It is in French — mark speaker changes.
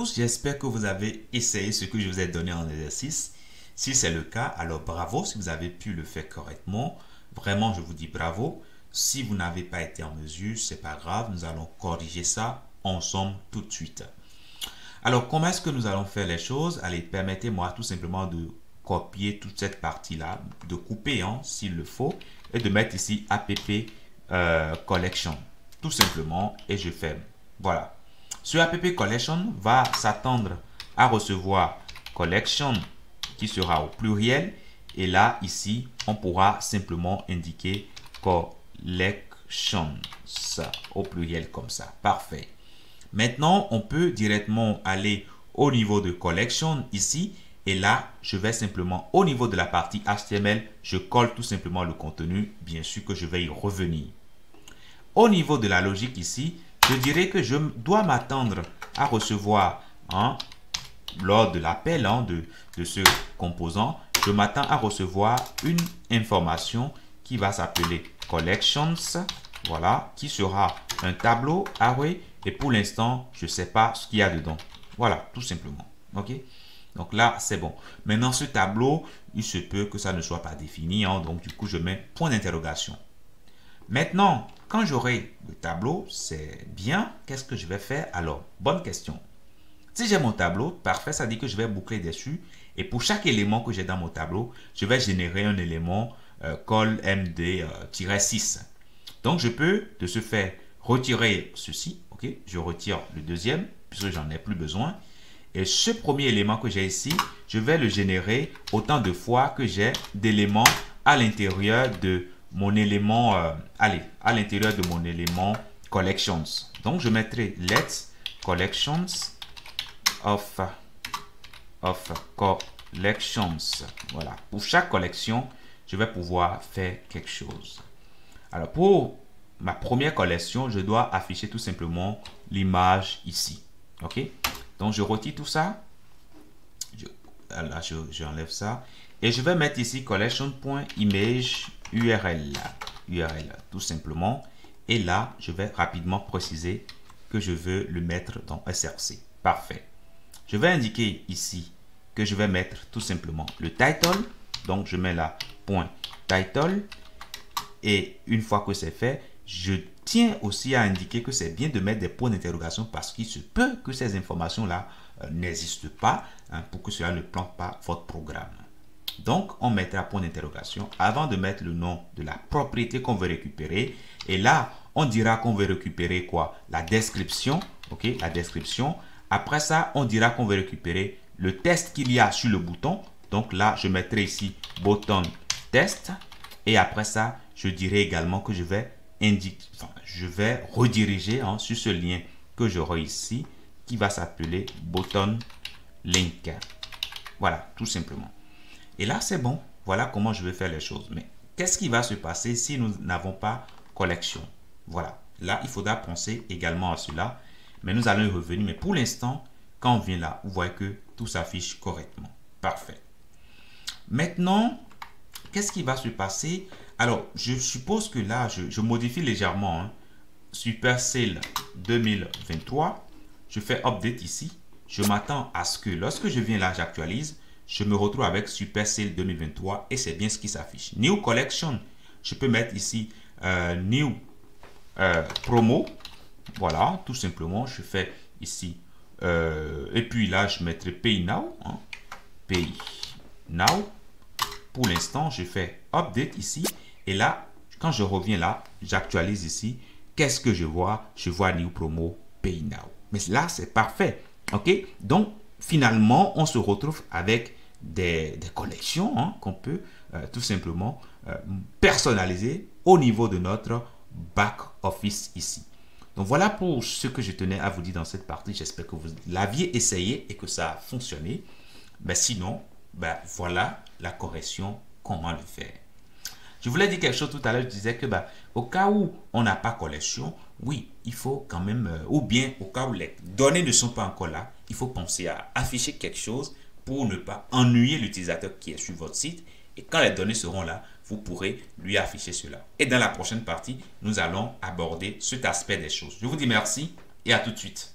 Speaker 1: tous, j'espère que vous avez essayé ce que je vous ai donné en exercice. Si c'est le cas, alors bravo si vous avez pu le faire correctement. Vraiment, je vous dis bravo. Si vous n'avez pas été en mesure, c'est pas grave, nous allons corriger ça ensemble tout de suite. Alors, comment est-ce que nous allons faire les choses? Allez, permettez-moi tout simplement de copier toute cette partie-là, de couper s'il le faut, et de mettre ici app collection, tout simplement, et je ferme. Voilà. Ce app collection va s'attendre à recevoir collection qui sera au pluriel, et là, ici, on pourra simplement indiquer collections au pluriel comme ça. Parfait. Maintenant, on peut directement aller au niveau de collection ici. Et là, je vais simplement, au niveau de la partie HTML, je colle tout simplement le contenu. Bien sûr que je vais y revenir. Au niveau de la logique ici, je dirais que je dois m'attendre à recevoir, lors de l'appel de ce composant, je m'attends à recevoir une information qui va s'appeler collections. Voilà, qui sera un tableau array. Et pour l'instant, je ne sais pas ce qu'il y a dedans. Voilà, tout simplement. OK? Donc là, c'est bon. Maintenant, ce tableau, il se peut que ça ne soit pas défini. Donc, du coup, je mets point d'interrogation. Maintenant, quand j'aurai le tableau, c'est bien. Qu'est-ce que je vais faire? Alors, bonne question. Si j'ai mon tableau, parfait, ça dit que je vais boucler dessus. Et pour chaque élément que j'ai dans mon tableau, je vais générer un élément call md-6. Donc, je peux, de ce fait, retirer ceci. OK? Je retire le deuxième, puisque j'en ai plus besoin. Et ce premier élément que j'ai ici, je vais le générer autant de fois que j'ai d'éléments à l'intérieur de mon élément, à l'intérieur de mon élément collections. Donc, je mettrai let's collections of collections. Voilà. Pour chaque collection, je vais pouvoir faire quelque chose. Alors, pour ma première collection, je dois afficher tout simplement l'image ici. OK? Donc, je retire tout ça. Là, j'enlève ça. Et je vais mettre ici collection.image URL. URL, tout simplement. Et là, je vais rapidement préciser que je veux le mettre dans SRC. Parfait. Je vais indiquer ici que je vais mettre tout simplement le title. Donc, je mets là point title. Et une fois que c'est fait, je tiens aussi à indiquer que c'est bien de mettre des points d'interrogation parce qu'il se peut que ces informations-là n'existent pas pour que cela ne plante pas votre programme. Donc, on mettra point d'interrogation avant de mettre le nom de la propriété qu'on veut récupérer. Et là, on dira qu'on veut récupérer quoi? La description. OK? La description. Après ça, on dira qu'on veut récupérer le test qu'il y a sur le bouton. Donc là, je mettrai ici button test. Et après ça, je dirai également que je vais rediriger sur ce lien que j'aurai ici qui va s'appeler button link. Voilà, tout simplement. Et là, c'est bon. Voilà comment je vais faire les choses. Mais qu'est-ce qui va se passer si nous n'avons pas collection? Voilà. Là, il faudra penser également à cela. Mais nous allons y revenir. Mais pour l'instant, quand on vient là, vous voyez que tout s'affiche correctement. Parfait. Maintenant, qu'est-ce qui va se passer? Alors, je suppose que là, je modifie légèrement. Supercell 2023. Je fais update ici. Je m'attends à ce que lorsque je viens là, j'actualise. Je me retrouve avec Supercell 2023 et c'est bien ce qui s'affiche. New Collection. Je peux mettre ici New Promo. Voilà, tout simplement. Je fais ici. Et puis là, je mettrai Pay Now. Pay Now. Pour l'instant, je fais update ici. Et là, quand je reviens là, j'actualise ici. Qu'est-ce que je vois? Je vois New Promo Pay Now. Mais là, c'est parfait. OK? Donc, finalement, on se retrouve avec des collections qu'on peut tout simplement personnaliser au niveau de notre back office ici. Donc, voilà pour ce que je tenais à vous dire dans cette partie. J'espère que vous l'aviez essayé et que ça a fonctionné. Mais sinon, voilà la correction, comment le faire. Je voulais dire quelque chose tout à l'heure, je disais que au cas où on n'a pas collection, oui, il faut quand même, ou bien au cas où les données ne sont pas encore là, il faut penser à afficher quelque chose pour ne pas ennuyer l'utilisateur qui est sur votre site. Et quand les données seront là, vous pourrez lui afficher cela. Et dans la prochaine partie, nous allons aborder cet aspect des choses. Je vous dis merci et à tout de suite.